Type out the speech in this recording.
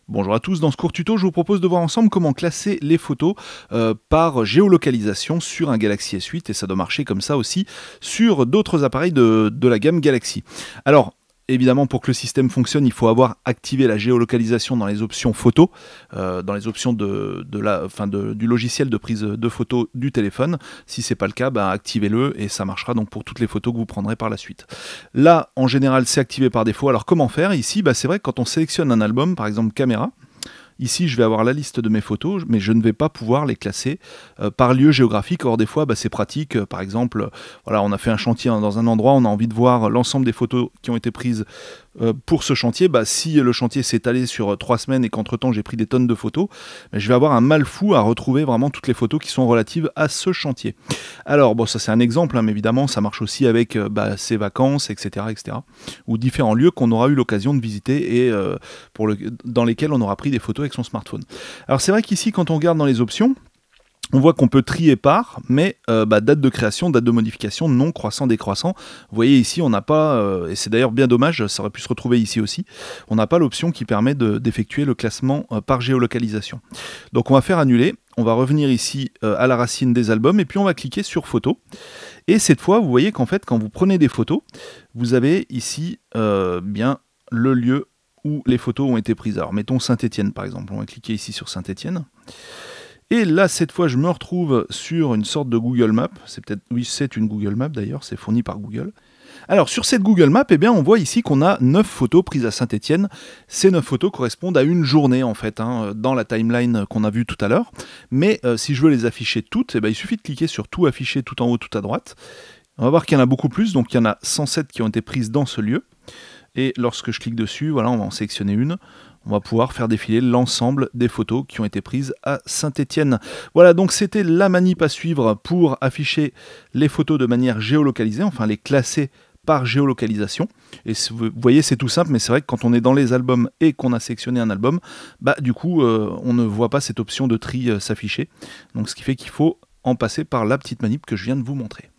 Bonjour à tous, dans ce court tuto, je vous propose de voir ensemble comment classer les photos par géolocalisation sur un Galaxy S8 et ça doit marcher comme ça aussi sur d'autres appareils de la gamme Galaxy. Alors, évidemment, pour que le système fonctionne, il faut avoir activé la géolocalisation dans les options photos, dans les options du logiciel de prise de photos du téléphone. Si ce n'est pas le cas, activez-le et ça marchera donc pour toutes les photos que vous prendrez par la suite. Là, en général, c'est activé par défaut. Alors comment faire? Ici, c'est vrai que quand on sélectionne un album, par exemple caméra, ici, je vais avoir la liste de mes photos, mais je ne vais pas pouvoir les classer par lieu géographique. Or, des fois, c'est pratique. Par exemple, voilà, on a fait un chantier dans un endroit, on a envie de voir l'ensemble des photos qui ont été prises pour ce chantier. Si le chantier s'est étalé sur 3 semaines et qu'entre-temps, j'ai pris des tonnes de photos, je vais avoir un mal fou à retrouver vraiment toutes les photos qui sont relatives à ce chantier. Alors, bon, ça c'est un exemple, mais évidemment, ça marche aussi avec ses vacances, etc., ou différents lieux qu'on aura eu l'occasion de visiter et dans lesquels on aura pris des photos avec son smartphone. Alors c'est vrai qu'ici, quand on regarde dans les options, on voit qu'on peut trier par, mais date de création, date de modification, non, croissant, décroissant. Vous voyez ici, on n'a pas, et c'est d'ailleurs bien dommage, ça aurait pu se retrouver ici aussi, on n'a pas l'option qui permet d'effectuer le classement par géolocalisation. Donc on va faire annuler, on va revenir ici à la racine des albums, et puis on va cliquer sur photos. Et cette fois, vous voyez qu'en fait, quand vous prenez des photos, vous avez ici bien le lieu où les photos ont été prises. Alors mettons Saint-Étienne par exemple, on va cliquer ici sur Saint-Étienne. Et là, cette fois, je me retrouve sur une sorte de Google Maps. C'est peut-être, oui, c'est une Google Maps d'ailleurs, c'est fourni par Google. Alors, sur cette Google Map, on voit ici qu'on a 9 photos prises à Saint-Étienne. Ces 9 photos correspondent à une journée, en fait, dans la timeline qu'on a vue tout à l'heure. Mais si je veux les afficher toutes, il suffit de cliquer sur tout afficher tout en haut, tout à droite. On va voir qu'il y en a beaucoup plus, donc il y en a 107 qui ont été prises dans ce lieu. Et lorsque je clique dessus, voilà, on va en sélectionner une. On va pouvoir faire défiler l'ensemble des photos qui ont été prises à Saint-Étienne. Voilà, donc c'était la manip à suivre pour afficher les photos de manière géolocalisée, enfin les classer par géolocalisation. Et vous voyez, c'est tout simple, mais c'est vrai que quand on est dans les albums et qu'on a sélectionné un album, du coup, on ne voit pas cette option de tri s'afficher. Donc ce qui fait qu'il faut en passer par la petite manip que je viens de vous montrer.